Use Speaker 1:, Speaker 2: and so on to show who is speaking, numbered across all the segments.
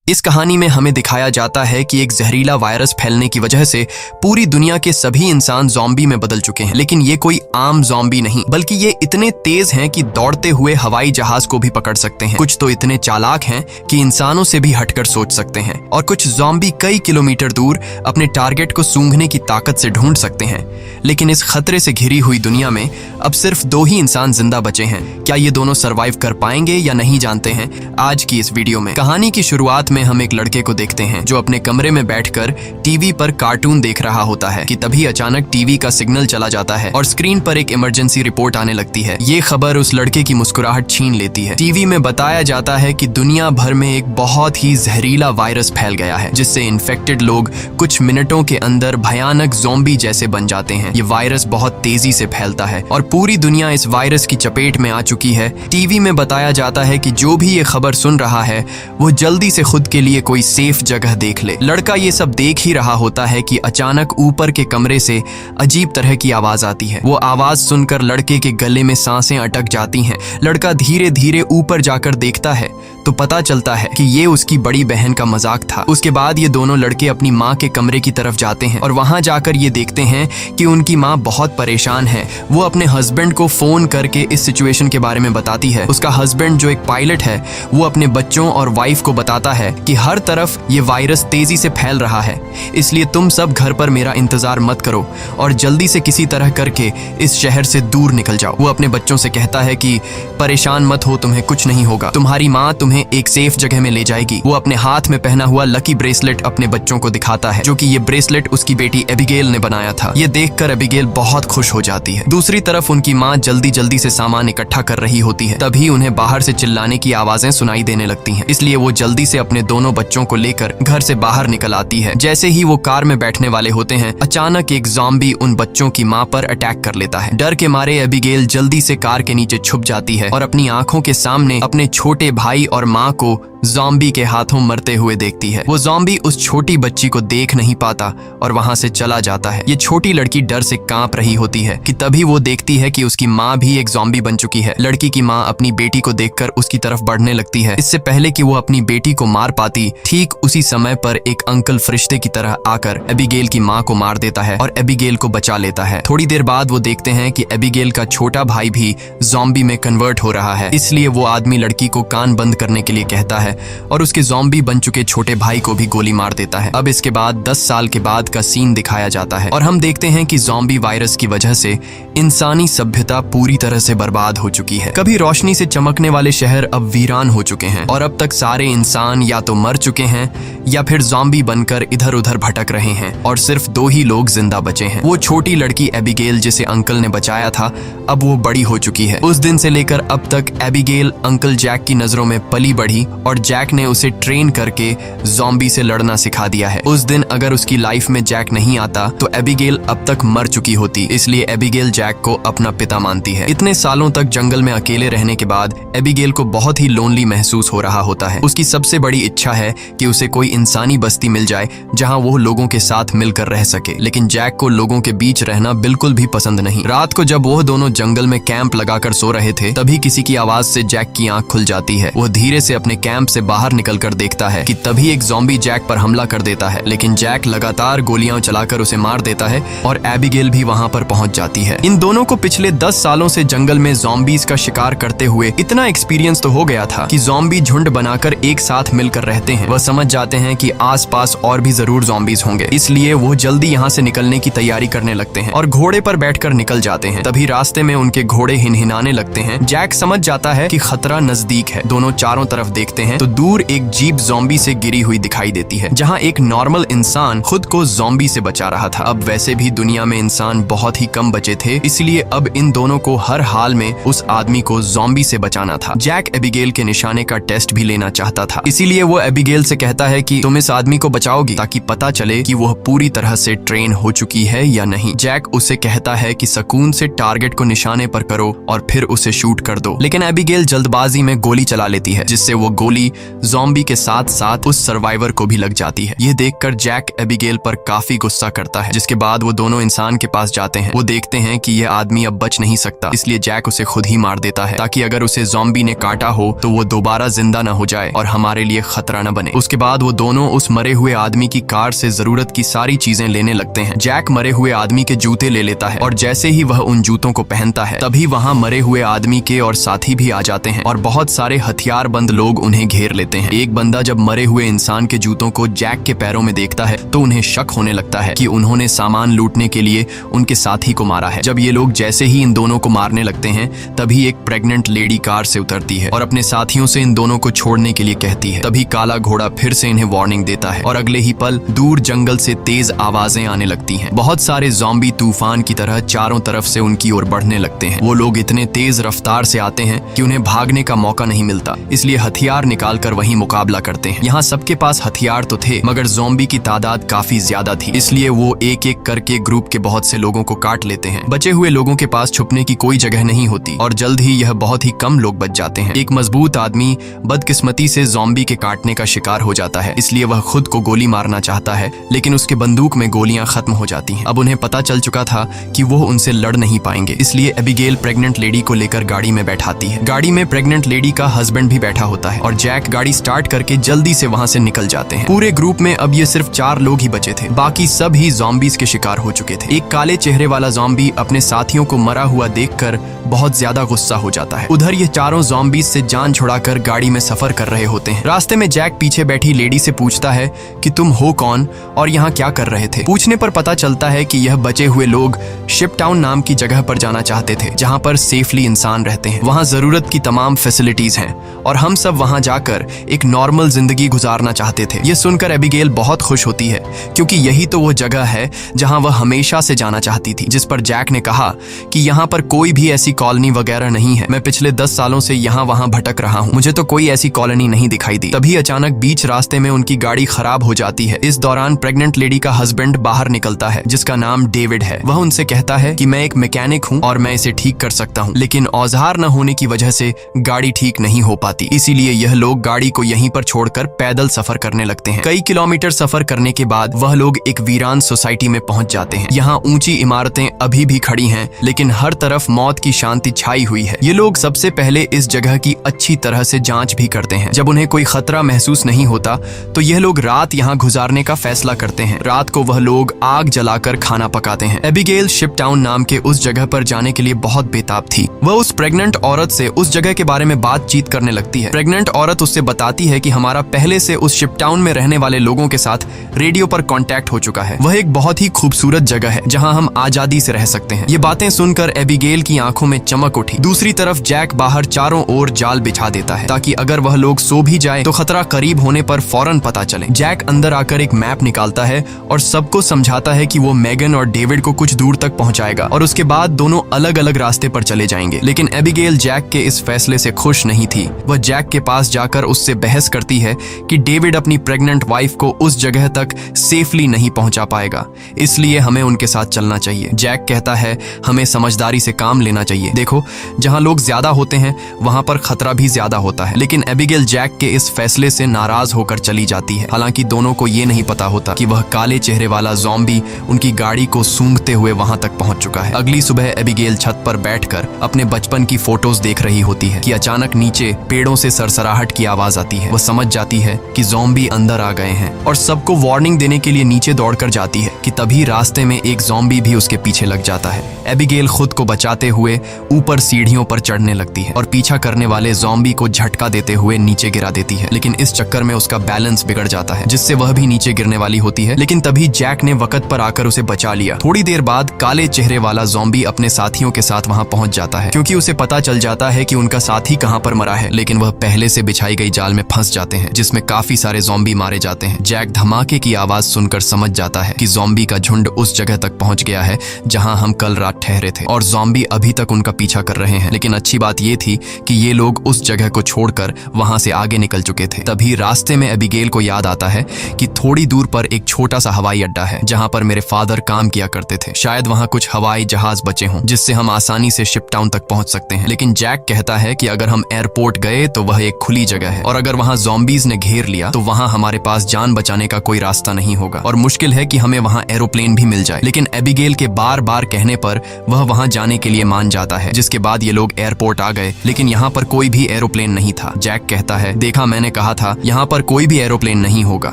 Speaker 1: इस कहानी में हमें दिखाया जाता है कि एक जहरीला वायरस फैलने की वजह से पूरी दुनिया के सभी इंसान ज़ॉम्बी में बदल चुके हैं। लेकिन ये कोई आम ज़ॉम्बी नहीं, बल्कि ये इतने तेज हैं कि दौड़ते हुए हवाई जहाज को भी पकड़ सकते हैं। कुछ तो इतने चालाक हैं कि इंसानों से भी हटकर सोच सकते हैं, और कुछ ज़ॉम्बी कई किलोमीटर दूर अपने टारगेट को सूंघने की ताकत से ढूंढ सकते हैं। लेकिन इस खतरे से घिरी हुई दुनिया में अब सिर्फ 2 ही इंसान जिंदा बचे हैं। क्या ये दोनों सरवाइव कर पाएंगे या नहीं, जानते हैं आज की इस वीडियो में। कहानी की शुरुआत में हम एक लड़के को देखते हैं जो अपने कमरे में बैठकर टीवी पर कार्टून देख रहा होता है कि तभी अचानक टीवी का सिग्नल चला जाता है और स्क्रीन पर एक इमरजेंसी रिपोर्ट आने लगती है। ये खबर उस लड़के की मुस्कुराहट छीन लेती है। टीवी में बताया जाता है कि दुनिया भर में एक बहुत ही जहरीला वायरस फैल गया है, जिससे इन्फेक्टेड लोग कुछ मिनटों के अंदर भयानक ज़ॉम्बी जैसे बन जाते हैं। ये वायरस बहुत तेजी से फैलता है और पूरी दुनिया इस वायरस की चपेट में आ चुकी है। टीवी में बताया जाता है कि जो भी ये खबर सुन रहा है वो जल्दी से खुद के लिए कोई सेफ जगह देख ले। लड़का ये सब देख ही रहा होता है कि अचानक ऊपर के कमरे से अजीब तरह की आवाज आती है। वो आवाज सुनकर लड़के के गले में सांसें अटक जाती हैं। लड़का धीरे धीरे ऊपर जाकर देखता है तो पता चलता है कि ये उसकी बड़ी बहन का मजाक था। उसके बाद ये दोनों लड़के अपनी माँ के कमरे की तरफ जाते हैं और वहां जाकर ये देखते हैं कि उनकी माँ बहुत परेशान है। वो अपने हस्बैंड को फोन करके इस सिचुएशन के बारे में बताती है। उसका हस्बैंड जो एक पायलट है वो अपने बच्चों और वाइफ को बताता है कि हर तरफ ये वायरस तेजी से फैल रहा है, इसलिए तुम सब घर पर मेरा इंतजार मत करो और जल्दी से किसी तरह करके इस शहर से दूर निकल जाओ। वो अपने बच्चों से कहता है कि परेशान मत हो, तुम्हें कुछ नहीं होगा, तुम्हारी माँ तुम्हें एक सेफ जगह में ले जाएगी। वो अपने हाथ में पहना हुआ लकी ब्रेसलेट अपने बच्चों को दिखाता है, जो कि ये ब्रेसलेट उसकी बेटी एबिगेल ने बनाया था। ये देखकर एबिगेल बहुत खुश हो जाती है। दूसरी तरफ उनकी माँ जल्दी जल्दी से सामान इकट्ठा कर रही होती है। तभी उन्हें बाहर से चिल्लाने की आवाजें सुनाई देने लगती हैं, इसलिए वो जल्दी से अपने दोनों बच्चों को लेकर घर से बाहर निकल आती है। जैसे ही वो कार में बैठने वाले होते हैं, अचानक एक ज़ॉम्बी उन बच्चों की माँ पर अटैक कर लेता है। डर के मारे एबिगेल जल्दी से कार के नीचे छुप जाती है और अपनी आंखों के सामने अपने छोटे भाई और माँ को ज़ॉम्बी के हाथों मरते हुए देखती है। वो ज़ॉम्बी उस छोटी बच्ची को देख नहीं पाता और वहां से चला जाता है। ये छोटी लड़की डर से कांप रही होती है कि तभी वो देखती है कि उसकी माँ भी एक ज़ॉम्बी बन चुकी है। लड़की की माँ अपनी बेटी को देखकर उसकी तरफ बढ़ने लगती है। इससे पहले कि वो अपनी बेटी को मार पाती, ठीक उसी समय पर एक अंकल फरिश्ते की तरह आकर एबिगेल की माँ को मार देता है और एबिगेल को बचा लेता है। थोड़ी देर बाद वो देखते हैं कि एबिगेल का छोटा भाई भी ज़ॉम्बी में कन्वर्ट हो रहा है, इसलिए वो आदमी लड़की को कान बंद करने के लिए कहता है और उसके ज़ॉम्बी बन चुके छोटे भाई को भी गोली मार देता है। अब इसके बाद 10 साल के बाद का सीन दिखाया जाता है और हम देखते हैं कि ज़ॉम्बी वायरस की वजह से इंसानी सभ्यता पूरी तरह से बर्बाद हो चुकी है। कभी रोशनी से चमकने वाले शहर अब वीरान हो चुके हैं और अब तक सारे इंसान या तो मर चुके हैं या फिर ज़ॉम्बी बनकर इधर उधर भटक रहे हैं और सिर्फ 2 ही लोग जिंदा बचे हैं। वो छोटी लड़की एबिगेल जिसे अंकल ने बचाया था, अब वो बड़ी हो चुकी है। उस दिन से लेकर अब तक एबिगेल अंकल जैक की नजरों में पली बढ़ी और जैक ने उसे ट्रेन करके ज़ॉम्बी से लड़ना सिखा दिया है। उस दिन अगर उसकी लाइफ में जैक नहीं आता तो एबिगेल अब तक मर चुकी होती, इसलिए एबिगेल जैक को अपना पिता मानती है। इतने सालों तक जंगल में अकेले रहने के बाद एबिगेल को बहुत ही लोनली महसूस हो रहा होता है। उसकी सबसे बड़ी इच्छा है कि उसे कोई इंसानी बस्ती मिल जाए जहां वो लोगों के साथ मिलकर रह सके, लेकिन जैक को लोगों के बीच रहना बिल्कुल भी पसंद नहीं। रात को जब वो दोनों जंगल में कैंप लगाकर सो रहे थे, तभी किसी की आवाज से जैक की आंख खुल जाती है। वो धीरे से अपने कैंप से बाहर निकलकर देखता है कि तभी एक ज़ॉम्बी जैक पर हमला कर देता है, लेकिन जैक लगातार गोलियां चलाकर उसे मार देता है और एबिगेल भी वहां पर पहुंच जाती है। इन दोनों को पिछले 10 सालों से जंगल में ज़ॉम्बीज का शिकार करते हुए इतना एक्सपीरियंस तो हो गया था कि ज़ॉम्बी झुंड बनाकर एक साथ मिलकर रहते हैं। वह समझ जाते हैं कि आसपास और भी जरूर ज़ॉम्बीज होंगे, इसलिए वो जल्दी यहाँ से निकलने की तैयारी करने लगते हैं और घोड़े पर बैठकर निकल जाते हैं। तभी रास्ते में उनके घोड़े हिनहिनाने लगते हैं। जैक समझ जाता है कि खतरा नजदीक है। दोनों चारों तरफ देखते हैं तो दूर एक जीप ज़ॉम्बी से गिरी हुई दिखाई देती है, जहां एक नॉर्मल इंसान खुद को ज़ॉम्बी से बचा रहा था। अब वैसे भी दुनिया में इंसान बहुत ही कम बचे थे, इसलिए अब इन दोनों को हर हाल में उस आदमी को ज़ॉम्बी से बचाना था। जैक एबिगेल के निशाने का टेस्ट भी लेना चाहता था, इसीलिए वो एबिगेल से कहता है कि तुम इस आदमी को बचाओगी ताकि पता चले कि वह पूरी तरह से ट्रेन हो चुकी है या नहीं। जैक उसे कहता है कि सुकून से टारगेट को निशाने पर करो और फिर उसे शूट कर दो, लेकिन एबिगेल जल्दबाजी में गोली चला लेती है, जिससे वो गोली ज़ॉम्बी के साथ साथ उस सर्वाइवर को भी लग जाती है। ये देखकर जैक एबिगेल पर काफी गुस्सा करता है, जिसके बाद वो दोनों इंसान के पास जाते हैं। वो देखते हैं कि यह आदमी अब बच नहीं सकता, इसलिए जैक उसे खुद ही मार देता है ताकि अगर उसे ज़ॉम्बी ने काटा हो तो वो दोबारा जिंदा न हो जाए और हमारे लिए खतरा न बने। उसके बाद वो दोनों उस मरे हुए आदमी की कार से जरूरत की सारी चीजें लेने लगते हैं। जैक मरे हुए आदमी के जूते ले लेता है और जैसे ही वह उन जूतों को पहनता है तभी वहाँ मरे हुए आदमी के और साथी भी आ जाते हैं और बहुत सारे हथियारबंद लोग उन्हें घेर लेते हैं। एक बंदा जब मरे हुए इंसान के जूतों को जैक के पैरों में देखता है तो उन्हें शक होने लगता है कि उन्होंने सामान लूटने के लिए उनके साथी को मारा है। जब ये लोग जैसे ही इन दोनों को मारने लगते हैं तभी एक प्रेग्नेंट लेडी कार से उतरती है और अपने साथियों से इन दोनों को छोड़ने के लिए कहती है। तभी काला घोड़ा फिर से इन्हें वार्निंग देता है और अगले ही पल दूर जंगल से तेज आवाजें आने लगती हैं। बहुत सारे ज़ॉम्बी तूफान की तरह चारों तरफ से उनकी ओर बढ़ने लगते हैं। वो लोग इतने तेज रफ्तार से आते हैं कि उन्हें भागने का मौका नहीं मिलता, इसलिए हथियार निकालकर वहीं मुकाबला करते हैं। यहाँ सबके पास हथियार तो थे मगर ज़ॉम्बी की तादाद काफी ज्यादा थी, इसलिए वो एक एक करके ग्रुप के बहुत से लोगों को काट लेते हैं। बचे हुए लोगों के पास छुपने की कोई जगह नहीं होती और जल्द ही यह बहुत ही कम लोग बच जाते हैं। एक मजबूत आदमी बदकिस्मती से ज़ॉम्बी के काटने का शिकार हो जाता है, इसलिए वह खुद को गोली मारना चाहता है लेकिन उसके बंदूक में गोलियां खत्म हो जाती हैं। अब उन्हें पता चल चुका था कि वो उनसे लड़ नहीं पाएंगे, इसलिए एबिगेल प्रेग्नेंट लेडी को लेकर गाड़ी में बैठाती है। गाड़ी में प्रेग्नेंट लेडी का हस्बैंड भी बैठा होता है और जैक गाड़ी स्टार्ट करके जल्दी से वहां से निकल जाते हैं। पूरे ग्रुप में अब ये सिर्फ 4 लोग ही बचे थे, बाकी सब ही ज़ॉम्बीज के शिकार हो चुके थे। एक काले चेहरे वाला ज़ॉम्बी अपने साथियों को मरा हुआ देखकर बहुत ज्यादा गुस्सा हो जाता है। उधर ये चारों ज़ॉम्बीज से जान छुड़ाकर गाड़ी में सफर कर रहे होते हैं। रास्ते में जैक पीछे बैठी लेडी से पूछता है कि तुम हो कौन और यहाँ क्या कर रहे थे। पूछने पर पता चलता है कि यह बचे हुए लोग शिप टाउन नाम की जगह पर जाना चाहते थे जहाँ पर सेफली इंसान रहते हैं, वहाँ जरूरत की तमाम फैसिलिटीज हैं और हम सब वहाँ जाकर एक नॉर्मल जिंदगी गुजारना चाहते थे। ये सुनकर एबिगेल बहुत खुश होती है क्योंकि यही तो वो जगह है जहाँ वह हमेशा से जाना चाहती थी। जिस पर जैक ने कहा कि यहाँ पर कोई भी ऐसी कॉलोनी वगैरह नहीं है, मैं पिछले 10 सालों से यहाँ वहाँ भटक रहा हूँ, मुझे तो कोई ऐसी कॉलोनी नहीं दिखाई दी। तभी अचानक बीच रास्ते में उनकी गाड़ी खराब हो जाती है। इस दौरान प्रेग्नेंट लेडी का हस्बैंड बाहर निकलता है जिसका नाम डेविड है। वह उनसे कहता है कि मैं एक मैकेनिक हूँ और मैं इसे ठीक कर सकता हूँ, लेकिन औजार न होने की वजह से गाड़ी ठीक नहीं हो पाती, इसीलिए यह लोग गाड़ी को यहीं पर छोड़कर पैदल सफर करने लगते हैं। कई किलोमीटर सफर करने के बाद वह लोग एक वीरान सोसाइटी में पहुंच जाते हैं। यहाँ ऊंची इमारतें अभी भी खड़ी हैं लेकिन हर तरफ मौत की शांति छाई हुई है। ये लोग सबसे पहले इस जगह की अच्छी तरह से जांच भी करते हैं। जब उन्हें कोई खतरा महसूस नहीं होता तो यह लोग रात यहाँ गुजारने का फैसला करते हैं। रात को वह लोग आग जलाकर खाना पकाते हैं। एबिगेल शिप टाउन नाम के उस जगह पर जाने के लिए बहुत बेताब थी। वह उस प्रेग्नेंट औरत से उस जगह के बारे में बातचीत करने लगती है। प्रेग्नेंट औरत उससे बताती है कि हमारा पहले से उस शिप टाउन में रहने वाले लोगों के साथ रेडियो पर कांटेक्ट हो चुका है। वह एक बहुत ही खूबसूरत जगह है जहां हम आजादी से रह सकते हैं। ये बातें सुनकर एबिगेल की आंखों में चमक उठी। दूसरी तरफ जैक बाहर चारों ओर जाल बिछा देता है ताकि अगर वह लोग सो भी जाए तो खतरा करीब होने पर फौरन पता चले। जैक अंदर आकर एक मैप निकालता है और सबको समझाता है कि वो मेगन और डेविड को कुछ दूर तक पहुंचाएगा और उसके बाद दोनों अलग अलग रास्ते पर चले जाएंगे। लेकिन एबिगेल जैक के इस फैसले से खुश नहीं थी। वह जैक के पास जाकर उससे बहस करती है कि डेविड अपनी प्रेग्नेंट वाइफ को उस जगह तक सेफली नहीं पहुंचा पाएगा, इसलिए हमें उनके साथ चलना चाहिए। जैक कहता है हमें समझदारी से काम लेना चाहिए। देखो, जहां लोग ज्यादा होते हैं वहां पर खतरा भी ज्यादा होता है। लेकिन एबिगेल जैक के इस फैसले से नाराज होकर चली जाती है। हालांकि दोनों को ये नहीं पता होता कि वह काले चेहरे वाला ज़ॉम्बी उनकी गाड़ी को सूंघते हुए वहां तक पहुंच चुका है। अगली सुबह एबिगेल छत पर बैठकर अपने बचपन की फोटोज देख रही होती है कि अचानक नीचे पेड़ों से सरसराहट की आवाज आती है। वह समझ जाती है कि ज़ॉम्बी अंदर आ गए हैं और सबको वार्निंग देने के लिए नीचे दौड़कर जाती है कि तभी रास्ते में एक ज़ॉम्बी भी उसके पीछे लग जाता है। एबिगेल खुद को बचाते हुए ऊपर सीढ़ियों पर चढ़ने लगती है और पीछा करने वाले ज़ॉम्बी को झटका देते हुए नीचे गिरा देती है। लेकिन इस चक्कर में उसका बैलेंस बिगड़ जाता है जिससे वह भी नीचे गिरने वाली होती है। लेकिन तभी जैक ने वक्त पर आकर उसे बचा लिया। थोड़ी देर बाद काले चेहरे वाला ज़ॉम्बी अपने साथियों के साथ वहां पहुंच जाता है क्योंकि उसे पता चल जाता है कि उनका साथी कहां पर मरा है। लेकिन वह पहले से बिछाई गई जाल में फंस जाते हैं जिसमें काफी सारे ज़ॉम्बी मारे जाते हैं। जैक धमाके की आवाज सुनकर समझ जाता है कि ज़ॉम्बी का झुंड उस जगह तक पहुंच गया है जहां हम कल रात ठहरे थे और ज़ॉम्बी अभी तक उनका पीछा कर रहे हैं। लेकिन अच्छी बात यह थी कि ये लोग उस जगह को छोड़कर वहां से आगे निकल चुके थे। तभी रास्ते में एबिगेल को याद आता है कि थोड़ी दूर पर एक छोटा सा हवाई अड्डा है जहां पर मेरे फादर काम किया करते थे। शायद वहां कुछ हवाई जहाज बचे हों जिससे हम आसानी से शिप टाउन तक पहुंच सकते हैं। लेकिन जैक कहता है कि अगर हम एयरपोर्ट गए तो वह एक खुली जगह है और अगर वहां ज़ॉम्बीज ने घेर लिया तो वहां हमारे पास जान बचाने का कोई रास्ता नहीं होगा और मुश्किल है कि हमें वहां एरोप्लेन भी मिल जाए। लेकिन एबिगेल के बार बार कहने पर वह वहां जाने के लिए मान जाता है, जिसके बाद ये लोग एयरपोर्ट आ गए। लेकिन यहाँ पर कोई भी एरोप्लेन नहीं था। जैक कहता है, देखा, मैंने कहा कहा था यहाँ पर कोई भी एरोप्लेन नहीं होगा।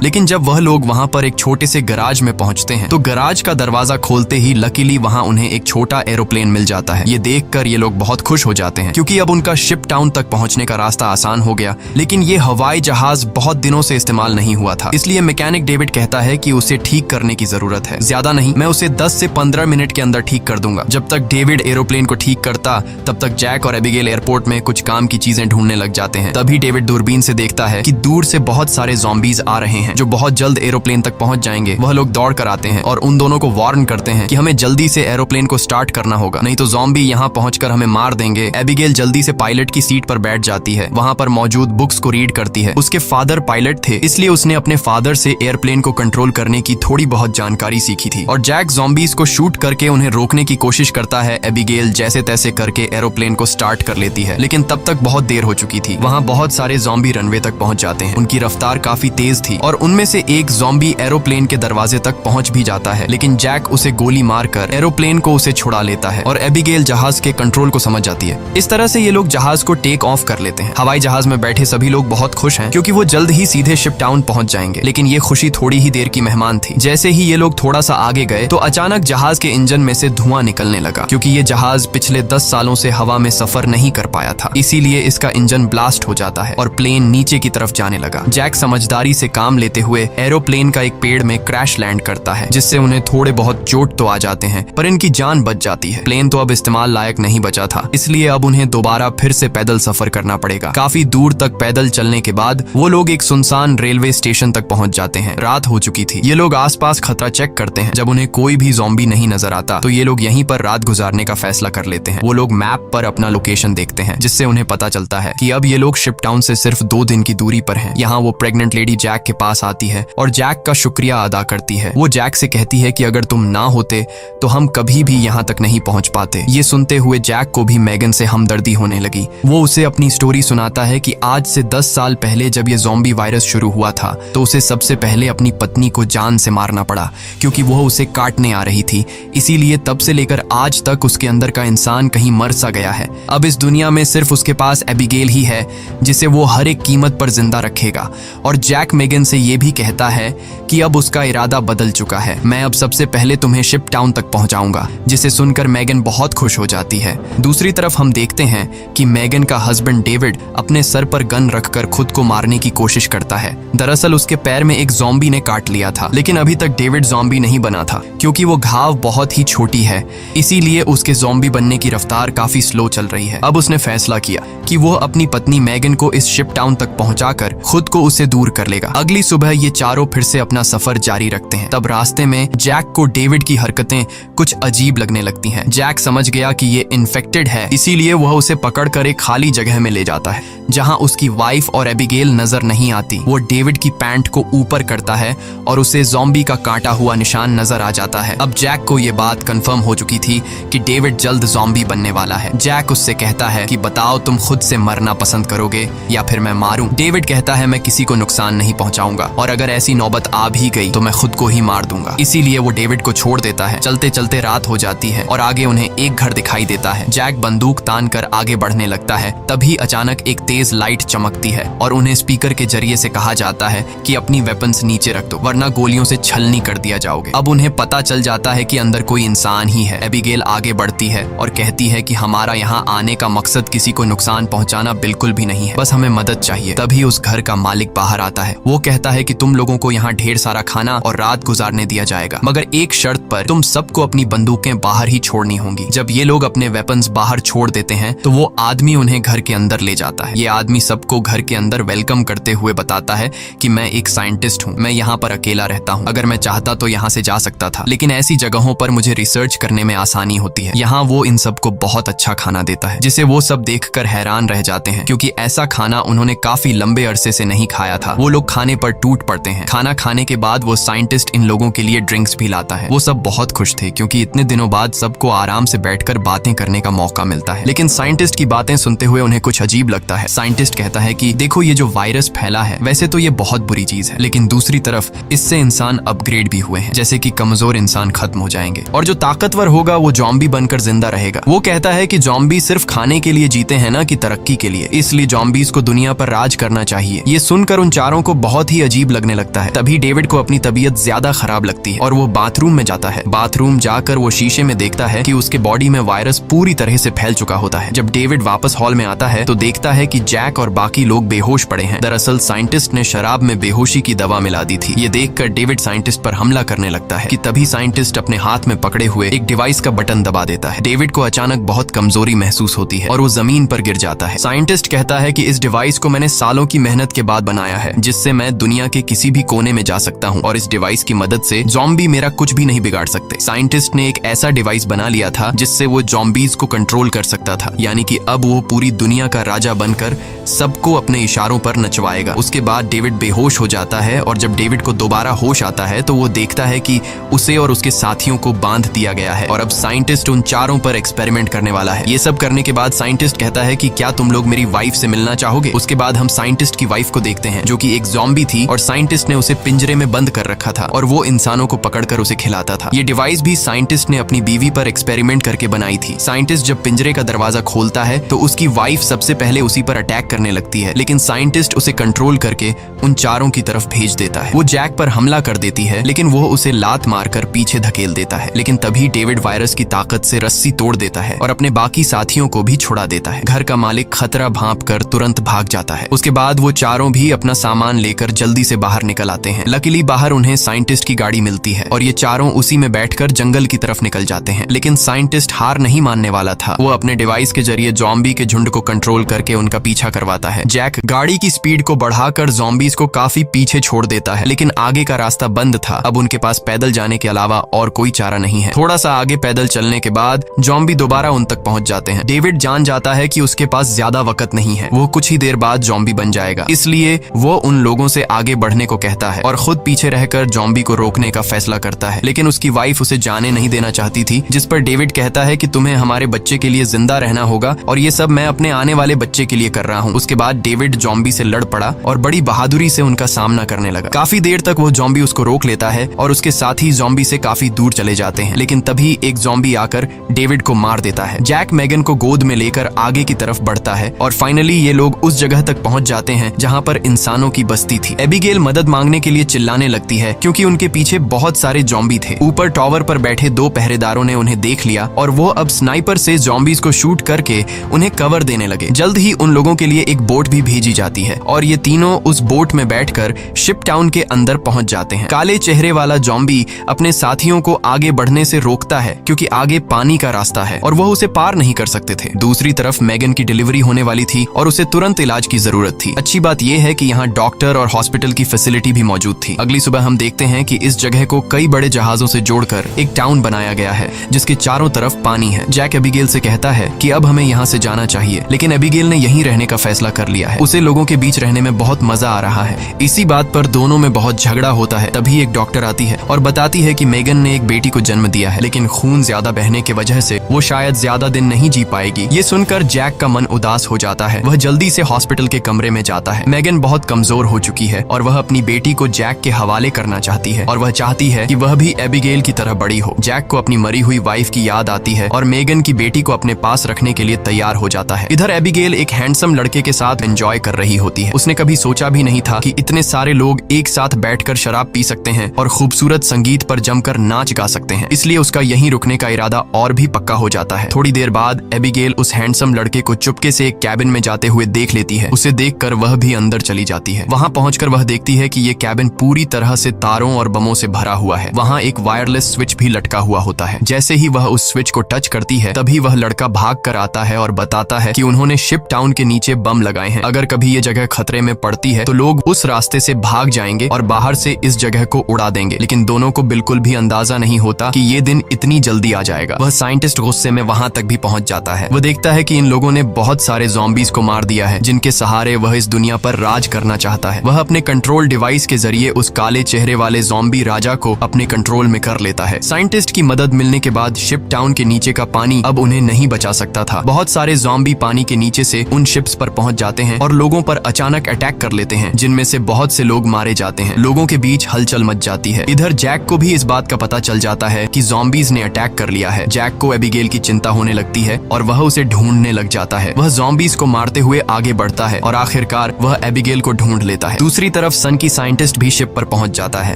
Speaker 1: लेकिन जब वह लोग वहाँ पर एक छोटे से गराज में पहुँचते हैं तो गराज का दरवाजा खोलते ही लकीली वहाँ उन्हें एक छोटा एरोप्लेन मिल जाता है। ये देखकर ये लोग बहुत खुश हो जाते हैं क्योंकि अब उनका शिप टाउन तक पहुँचने का रास्ता आसान हो गया। लेकिन ये हवाई जहाज बहुत दिनों से इस्तेमाल नहीं हुआ था, इसलिए मैकेनिक डेविड कहता है कि उसे ठीक करने की जरूरत है। ज्यादा नहीं, मैं उसे 10 से 15 मिनट के अंदर ठीक कर दूंगा। जब तक डेविड एरोप्लेन को ठीक करता तब तक जैक और एबिगेल एयरपोर्ट में कुछ काम की चीजें ढूंढने लग जाते हैं। तभी डेविड दूरबीन से देखता है कि दूर से बहुत सारे ज़ॉम्बीज आ रहे हैं जो बहुत जल्द एरोप्लेन तक पहुंच जाएंगे। वह लोग दौड़ कर आते हैं और उन दोनों को वार्न करते हैं कि हमें जल्दी से एरोप्लेन को स्टार्ट करना होगा, नहीं तो ज़ॉम्बी यहाँ पहुंचकर हमें मार देंगे। एबिगेल जल्दी से पायलट की सीट पर बैठ जाती है, वहाँ पर मौजूद बुक्स को रीड करती है। उसके फादर पायलट थे, इसलिए उसने अपने फादर से एयरप्लेन को कंट्रोल करने की थोड़ी बहुत जानकारी सीखी थी। और जैक ज़ॉम्बीज को शूट करके उन्हें रोकने की कोशिश करता है। एबिगेल जैसे तैसे करके एरोप्लेन को स्टार्ट कर लेती है, लेकिन तब तक बहुत देर हो चुकी थी। वहाँ बहुत सारे ज़ॉम्बी रनवे तक पहुंच जाते हैं। उनकी रफ्तार काफी तेज थी और उनमें से एक ज़ॉम्बी एरोप्लेन के दरवाजे तक पहुंच भी जाता है, लेकिन जैक उसे गोली मारकर एरोप्लेन को उसे छुड़ा लेता है और एबिगेल जहाज के कंट्रोल को समझ जाती है। इस तरह से ये लोग जहाज को टेक ऑफ कर लेते हैं। हवाई जहाज में बैठे सभी लोग बहुत खुश हैं क्योंकि वो जल्द ही सीधे शिप टाउन पहुंच जाएंगे। लेकिन ये खुशी थोड़ी ही देर की मेहमान थी। जैसे ही ये लोग थोड़ा सा आगे गए तो अचानक जहाज के इंजन में से धुआं निकलने लगा क्योंकि ये जहाज पिछले 10 सालों से हवा में सफर नहीं कर पाया था, इसीलिए इसका इंजन ब्लास्ट हो जाता है और प्लेन नीचे की तरफ जाने लगा। जैक समझदारी से काम लेते हुए एरोप्लेन का एक पेड़ में क्रैश लैंड करता है, जिससे उन्हें थोड़े बहुत चोट तो आ जाते हैं पर इनकी जान बच जाती है। प्लेन तो अब इस्तेमाल लायक नहीं बचा था, इसलिए अब उन्हें दोबारा फिर से पैदल सफर करना पड़ेगा। काफी दूर तक पैदल चलने के बाद वो लोग एक सुनसान रेलवे स्टेशन तक पहुंच जाते हैं। रात हो चुकी थी। ये लोग आसपास खतरा चेक करते हैं। जब उन्हें कोई भी ज़ॉम्बी नहीं नजर आता तो ये लोग यहीं पर रात गुजारने का फैसला कर लेते हैं। वो लोग मैप पर अपना लोकेशन देखते हैं, जिससे उन्हें पता चलता है कि अब ये लोग शिप टाउन से सिर्फ 2 दिन की दूरी पर हैं। यहाँ वो प्रेग्नेंट लेडी जैक के पास आती है और जैक का शुक्रिया अदा करती है। वो जैक से कहती है कि अगर तुम ना होते तो हम कभी भी यहाँ तक नहीं पहुँच पाते। ये सुनते हुए जैक को भी मैगन से हमदर्दी होने लगी। वो उसे अपनी स्टोरी सुनाता है कि आज से 10 साल पहले जब ये ज़ॉम्बी वायरस शुरू हुआ था तो उसे सबसे पहले अपनी पत्नी को जान से मारना पड़ा क्योंकि वो उसे काटने आ रही थी। इसीलिए तब से लेकर आज तक उसके अंदर का इंसान कहीं मर सा गया है। अब इस दुनिया में सिर्फ उसके पास एबिगेल ही है जिसे वो हर एक कीमत पर जिंदा रखेगा। और जैक मैगन से ये भी कहता है कि अब उसका इरादा बदल चुका है। मैं अब सबसे पहले तुम्हें शिप टाउन तक पहुंचाऊंगा, जिसे सुनकर मैगन बहुत खुश हो जाती है। दूसरी तरफ हम देखते हैं कि मैगन का हस्बैंड डेविड अपने सर पर गन रखकर खुद को मारने की कोशिश करता है। दरअसल उसके पैर में एक ज़ॉम्बी ने काट लिया था, लेकिन अभी तक डेविड ज़ॉम्बी नहीं बना था क्योंकि वो घाव बहुत ही छोटी है, इसीलिए उसके ज़ॉम्बी बनने की रफ्तार काफी स्लो चल रही है। अब उसने फैसला किया कि वो अपनी पत्नी मैगन को इस शिप टाउन तक पहुंचाकर खुद को उससे दूर कर लेगा। अगली सुबह ये चारों फिर से अपना सफर जारी रखते हैं। तब रास्ते में जैक को डेविड की हरकतें कुछ अजीब लगने लगती हैं। जैक समझ गया कि ये इन्फेक्टेड है, इसीलिए वह उसे पकड़कर एक खाली जगह में ले जाता है जहां उसकी वाइफ और एबिगेल नजर नहीं आती। वो डेविड की पैंट को ऊपर करता है और उसे ज़ॉम्बी का काटा हुआ निशान नजर आ जाता है। अब जैक को ये बात कंफर्म हो चुकी थी कि डेविड जल्द ज़ॉम्बी बनने वाला है। जैक उससे कहता है कि बताओ तुम खुद से मरना पसंद करोगे या फिर मैं मारूं। डेविड कहता है मैं किसी को नुकसान नहीं पहुंचाऊंगा और अगर ऐसी नौबत आ भी गई तो मैं खुद को ही मार दूंगा। इसीलिए वो डेविड को छोड़ देता है। चलते चलते रात हो जाती है और आगे उन्हें एक घर दिखाई देता है। जैक बंदूक तान कर आगे बढ़ने लगता है। तभी अचानक एक तेज लाइट चमकती है और उन्हें स्पीकर के जरिए से कहा जाता है कि अपनी वेपन्स नीचे रख दो वरना गोलियों से छलनी कर दिया जाओगे। अब उन्हें पता चल जाता है कि अंदर कोई इंसान ही है। एबिगेल आगे बढ़ती है और कहती है कि हमारा यहाँ आने का मकसद किसी को नुकसान पहुँचाना बिल्कुल भी नहीं है, बस हमें मदद चाहिए। तभी उस घर का मालिक बाहर आता है। वो कहता है कि तुम लोगों को यहाँ ढेर सारा खाना और रात गुजारने दिया जाएगा, मगर एक शर्त पर, तुम सबको अपनी बंदूकें बाहर ही छोड़नी होंगी। जब ये लोग अपने वेपन्स बाहर छोड़ देते हैं तो वो आदमी उन्हें घर के अंदर ले जाता है। ये आदमी सबको घर के अंदर वेलकम करते हुए बताता है कि मैं एक साइंटिस्ट हूँ, मैं यहाँ पर अकेला रहता हूँ, अगर मैं चाहता तो यहाँ से जा सकता था, लेकिन ऐसी जगहों पर मुझे रिसर्च करने में आसानी होती है। यहाँ वो इन सबको बहुत अच्छा खाना देता है जिसे वो सब देखकर हैरान रह जाते हैं क्योंकि ऐसा खाना उन्होंने काफी लंबे अरसे से नहीं खाया था। वो लोग खाने पर टूट पड़ते हैं। खाना खाने के बाद वो साइंटिस्ट इन लोगों के लिए ड्रिंक्स भी लाता है। वो सब बहुत खुश थे क्योंकि इतने दिनों बाद सबको आराम से बैठकर बातें करने का मौका मिलता है। लेकिन साइंटिस्ट की बातें सुनते हुए उन्हें कुछ अजीब लगता है। साइंटिस्ट कहता है कि देखो, ये जो वायरस फैला है वैसे तो ये बहुत बुरी चीज है, लेकिन दूसरी तरफ इससे इंसान अपग्रेड भी हुए हैं, जैसे कि कमजोर इंसान खत्म हो जाएंगे और जो ताकतवर होगा वो जॉम्बी बनकर जिंदा रहेगा। वो कहता है कि जॉम्बी सिर्फ खाने के लिए जीते हैं ना कि तरक्की के लिए, इसलिए जॉम्बीज को दुनिया पर राज करना चाहिए। ये सुनकर उन चारों को बहुत ही अजीब लगने लगता है। तभी डेविड को अपनी तबीयत ज्यादा खराब लगती है और वो बाथरूम में जाता है। बाथरूम जाकर वो शीशे में देखता है कि उसके बॉडी में वायरस पूरी तरह से फैल चुका होता है। जब डेविड वापस हॉल में आता है तो देखता है कि जैक और बाकी लोग बेहोश पड़े हैं। दरअसल साइंटिस्ट ने शराब में बेहोशी की दवा मिला दी थी। ये देखकर डेविड साइंटिस्ट पर हमला करने लगता है कि तभी साइंटिस्ट अपने हाथ में पकड़े हुए एक डिवाइस का बटन दबा देता है। डेविड को अचानक बहुत कमजोरी महसूस होती है और वो जमीन पर गिर जाता है। साइंटिस्ट कहता है कि इस डिवाइस को मैंने सालों की मेहनत के बाद बनाया है, जिससे मैं दुनिया के किसी भी कोने में जा सकता हूँ और इस डिवाइस की मदद से ज़ॉम्बी मेरा कुछ भी नहीं बिगाड़ सकते। साइंटिस्ट ने एक ऐसा डिवाइस बना लिया था जिससे वो ज़ॉम्बीज को कंट्रोल कर सकता था, यानी कि अब वो पूरी दुनिया का राजा बनकर सबको अपने इशारों पर नचवाएगा। उसके बाद डेविड बेहोश हो जाता है और जब डेविड को दोबारा होश आता है तो वो देखता है कि उसे और उसके साथियों को बांध दिया गया है और अब साइंटिस्ट उन चारों पर एक्सपेरिमेंट करने वाला है। ये सब करने के बाद साइंटिस्ट कहता है कि क्या तुम लोग मेरी वाइफ से मिलना चाहोगे। उसके बाद हम साइंटिस्ट की वाइफ को देखते हैं जो कि एक ज़ॉम्बी थी और साइंटिस्ट ने उसे पिंजरे में बंद कर रखा था और वो इंसानों को पकड़कर उसे खिलाता था। ये डिवाइस भी साइंटिस्ट ने अपनी बीवी पर एक्सपेरिमेंट करके बनाई थी। साइंटिस्ट जब पिंजरे का दरवाजा खोलता है तो उसकी वाइफ सबसे पहले उसी पर अटैक करने लगती है, लेकिन साइंटिस्ट उसे कंट्रोल करके उन चारों की तरफ भेज देता है। वो जैक पर हमला कर देती है, लेकिन वो उसे लात मारकर पीछे धकेल देता है। लेकिन तभी डेविड वायरस की ताकत से रस्सी तोड़ देता है और अपने बाकी साथियों को भी छुड़ा देता है। घर का मालिक खतरा भांपकर तुरंत भाग जाता है। उसके बाद वो चारों भी अपना सामान लेकर जल्दी से बाहर निकल आते हैं। लकीली बाहर उन्हें साइंटिस्ट की गाड़ी मिलती है और ये चारों उसी में बैठकर जंगल की तरफ निकल जाते हैं। लेकिन साइंटिस्ट हार नहीं मानने वाला था। वो अपने डिवाइस के जरिए ज़ॉम्बी के झुंड को कंट्रोल करके उनका पीछा करवाता है। जैक गाड़ी की स्पीड को बढ़ाकर ज़ॉम्बीज को काफी पीछे छोड़ देता है, लेकिन आगे का रास्ता बंद था। अब उनके पास पैदल जाने के अलावा और कोई चारा नहीं है। थोड़ा सा आगे पैदल चलने के बाद ज़ॉम्बी दोबारा उन तक पहुंच जाते हैं। डेविड जान जाता है कि उसके पास ज्यादा वक्त नहीं है, वो कुछ ही देर बाद ज़ॉम्बी बन जाएगा, इसलिए वो उन लोगों से आगे बढ़ने को कहता है और खुद पीछे रहकर ज़ॉम्बी को रोकने का फैसला करता है। लेकिन उसकी वाइफ उसे जाने नहीं देना चाहती थी, जिस पर डेविड कहता है कि तुम्हें हमारे बच्चे के लिए जिंदा रहना होगा और ये सब मैं अपने आने वाले बच्चे के लिए कर रहा हूँ। उसके बाद डेविड ज़ॉम्बी से लड़ पड़ा और बड़ी बहादुरी से उनका सामना करने लगा। काफी देर तक वो ज़ॉम्बी उसको रोक लेता है और उसके साथी ज़ॉम्बी से काफी दूर चले जाते हैं, लेकिन तभी एक ज़ॉम्बी आकर डेविड को मार देता है। जैक मेगन को गोद में लेकर आगे की तरफ बढ़ता है और फाइनली ये लोग उस जगह तक पहुंच जाते हैं जहां पर इंसानों की बस्ती थी। एबिगेल मदद मांगने के लिए चिल्लाने लगती है क्योंकि उनके पीछे बहुत सारे ज़ॉम्बी थे। ऊपर टावर पर बैठे 2 पहरेदारों ने उन्हें देख लिया और वो अब स्नाइपर से ज़ॉम्बीज को शूट करके उन्हें कवर देने लगे। जल्द ही उन लोगों के लिए एक बोट भी भेजी जाती है और ये तीनों उस बोट में बैठकर शिप टाउन के अंदर पहुंच जाते हैं। काले चेहरे वाला ज़ॉम्बी अपने साथियों को आगे बढ़ने से रोकता है क्योंकि आगे पानी का रास्ता है और वह उसे पार नहीं कर सकते थे। दूसरी तरफ मेगन की डिलीवरी होने वाली थी और उसे तुरंत इलाज की जरूरत थी। अच्छी बात यह है कि यहाँ डॉक्टर और हॉस्पिटल की फैसिलिटी भी मौजूद थी। अगली सुबह हम देखते हैं कि इस जगह को कई बड़े जहाजों से जोड़कर एक टाउन बनाया गया है जिसके चारों तरफ पानी है। जैक एबिगेल से कहता है कि अब हमें यहाँ से जाना चाहिए, लेकिन एबिगेल ने यहीं रहने का फैसला कर लिया है। उसे लोगों के बीच रहने में बहुत मजा आ रहा है। इसी बात पर दोनों में बहुत झगड़ा होता है। तभी एक डॉक्टर आती है और बताती है कि मेगन ने एक बेटी को जन्म दिया है, लेकिन खून ज्यादा बहने की वजह से वो शायद ज्यादा दिन नहीं जी पाएगी। ये सुनकर जैक का मन उदास हो जाता है। वह जल्दी से हॉस्पिटल के कमरे में जाता है। मेगन बहुत कमजोर हो चुकी है और वह अपनी बेटी को जैक के हवाले करना चाहती है और वह चाहती है कि वह भी एबिगेल की तरह बड़ी हो। जैक को अपनी मरी हुई वाइफ की याद आती है और मेगन की बेटी को अपने पास रखने के लिए तैयार हो जाता है। इधर एबिगेल एक हैंडसम लड़के के साथ एंजॉय कर रही होती है। उसने कभी सोचा भी नहीं था कि इतने सारे लोग एक साथ बैठकर शराब पी सकते हैं और खूबसूरत संगीत पर जमकर नाच गा सकते हैं, इसलिए उसका यहीं रुकने का इरादा और भी पक्का हो जाता है। थोड़ी देर बाद एबिगेल उस हैंडसम लड़के को चुपके से एक कैबिन में जाते हुए देख लेती है। उसे देखकर वह भी अंदर चली जाती है। वहां पहुंचकर वह देखती है कि ये कैबिन पूरी तरह से तारों और बमों से भरा हुआ है। वहां एक वायरलेस स्विच भी लटका हुआ होता है। जैसे ही वह उस स्विच को टच करती है तभी वह लड़का भाग कर आता है और बताता है कि उन्होंने शिप टाउन के नीचे बम लगाए हैं। अगर कभी ये जगह खतरे में पड़ती है तो लोग उस रास्ते से भाग जाएंगे और बाहर से इस जगह को उड़ा देंगे। लेकिन दोनों को बिल्कुल भी अंदाजा नहीं होता कि ये दिन इतनी जल्दी आ जाएगा। वह साइंटिस्ट गुस्से में वहां तक भी पहुंच जाता है। वह देखता है कि इन लोगों ने बहुत सारे ज़ॉम्बीज को मार दिया है जिनके सहारे वह इस दुनिया पर राज करना चाहता है। वह अपने कंट्रोल डिवाइस के जरिए उस काले चेहरे वाले ज़ॉम्बी राजा को अपने कंट्रोल में कर लेता है। साइंटिस्ट की मदद मिलने के बाद शिप टाउन के नीचे का पानी अब उन्हें नहीं बचा सकता था। बहुत सारे ज़ॉम्बी पानी के नीचे से उन शिप्स पर पहुंच जाते हैं और लोगों पर अचानक अटैक कर लेते हैं, जिनमें से बहुत से लोग मारे जाते हैं। लोगों के बीच हलचल मच जाती है। इधर जैक को भी इस बात का पता चल जाता है कि ज़ॉम्बीज ने अटैक कर लिया है। जैक को एबिगेल की चिंता होने लगती है और वह उसे ढूंढने लग जाता है। वह ज़ॉम्बीज को मारते हुए आगे बढ़ता है और आखिरकार वह एबिगेल को ढूंढ लेता है। दूसरी तरफ सन की साइंटिस्ट भी शिप पर पहुंच जाता है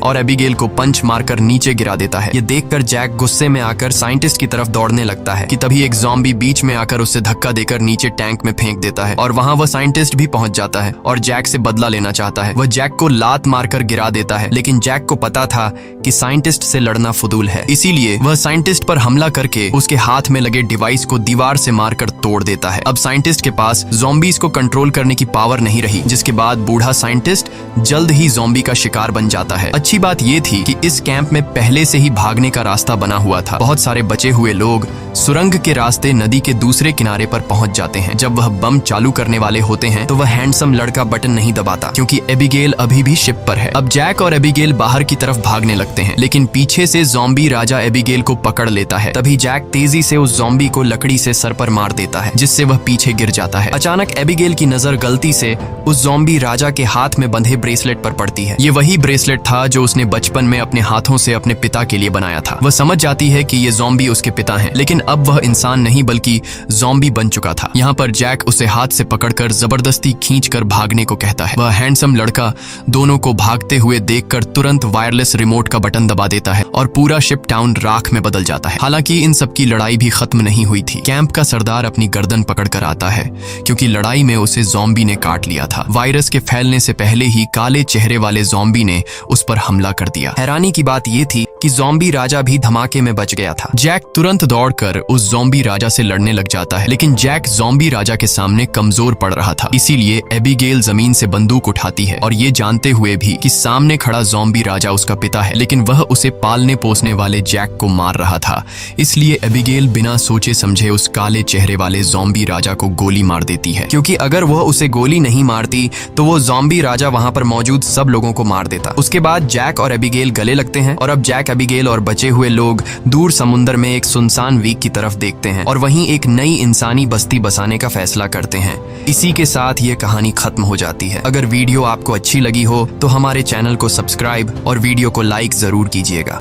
Speaker 1: और एबिगेल को पंच मारकर नीचे गिरा देता है। ये देखकर जैक गुस्से में आकर साइंटिस्ट की तरफ दौड़ने लगता है कि तभी एक ज़ॉम्बी बीच में आकर उसे धक्का देकर नीचे टैंक में फेंक देता है और वहां वह साइंटिस्ट भी पहुंच जाता है और जैक से बदला लेना चाहता है। वह जैक को लात मारकर गिरा देता है, लेकिन जैक को पता था कि साइंटिस्ट से लड़ना फुदूल है, इसीलिए वह साइंटिस्ट पर हमला करके उसके हाथ में लगे डिवाइस को दीवार से मारकर तोड़ देता है। अब साइंटिस्ट के पास ज़ॉम्बीज को कंट्रोल करने की पावर नहीं रही, जिसके बाद बूढ़ा साइंटिस्ट जल्द ही ज़ॉम्बी का शिकार बन जाता है। अच्छी बात यह थी कि इस कैंप में पहले से ही भागने का रास्ता बना हुआ था। बहुत सारे बचे हुए लोग सुरंग के रास्ते नदी के दूसरे किनारे पर पहुंच जाते हैं। जब वह बम चालू करने वाले होते हैं तो वह हैंडसम लड़का बटन नहीं दबाता, क्योंकि एबिगेल अभी भी शिप पर है। अब जैक और एबिगेल बाहर की तरफ भागने लगते हैं, लेकिन पीछे से ज़ॉम्बी राजा एबिगेल को पकड़ लेता है। तभी जैक तेजी से उस ज़ॉम्बी को लकड़ी से सर पर मार देता है, जिससे वह पीछे गिर जाता है। अचानक एबिगेल की नजर गलती से उस ज़ॉम्बी राजा के हाथ में बंधे ब्रेसलेट पर पड़ती है। ये वही ब्रेसलेट था जो उसने बचपन में अपने हाथों से अपने पिता के लिए बनाया था। वह समझ जाती है कि ये ज़ॉम्बी उसके पिता हैं, लेकिन अब वह इंसान नहीं बल्कि ज़ॉम्बी बन चुका था। यहाँ पर जैक उसे हाथ से पकड़कर जबरदस्ती खींचकर भागने को कहता है। वह हैंडसम लड़का दोनों को भागते हुए देखकर तुरंत वायरलेस रिमोट का बटन दबा देता है और पूरा शिप टाउन राख में बदल जाता है। हालांकि इन सबकी लड़ाई भी खत्म नहीं हुई थी। कैंप का सरदार अपनी गर्दन पकड़कर आता है, क्योंकि लड़ाई में उसे ज़ॉम्बी ने काट लिया था। वायरस के फैलने से पहले ही काले चेहरे वाले ज़ॉम्बी ने उस पर हमला कर दिया। हैरानी की बात यह थी कि ज़ॉम्बी राजा भी धमाके में बच गया था। जैक तुरंत दौड़कर उस ज़ॉम्बी राजा से लड़ने लग जाता है, लेकिन जैक ज़ॉम्बी राजा के सामने कमजोर पड़ रहा था। इसीलिए एबिगेल जमीन से बंदूक उठाती है और ये जानते हुए भी कि सामने खड़ा ज़ॉम्बी राजा उसका पिता है, लेकिन वह उसे पालने पोसने वाले जैक को मार रहा था। इसलिए एबिगेल बिना सोचे समझे उस काले चेहरे वाले ज़ॉम्बी राजा को गोली मार देती है, क्योंकि अगर वह उसे गोली नहीं मारती तो वो ज़ॉम्बी राजा वहां पर मौजूद सब लोगों को मार देता। उसके बाद जैक और एबिगेल गले लगते हैं और अब जैक, एबिगेल और बचे हुए लोग दूर समुद्र में एक सुनसान द्वीप की तरफ देखते हैं और वहीं एक नई इंसानी बस्ती बसाने का फैसला करते हैं। इसी के साथ ये कहानी खत्म हो जाती है। अगर वीडियो आपको अच्छी लगी हो तो हमारे चैनल को सब्सक्राइब और वीडियो को लाइक जरूर कीजिएगा।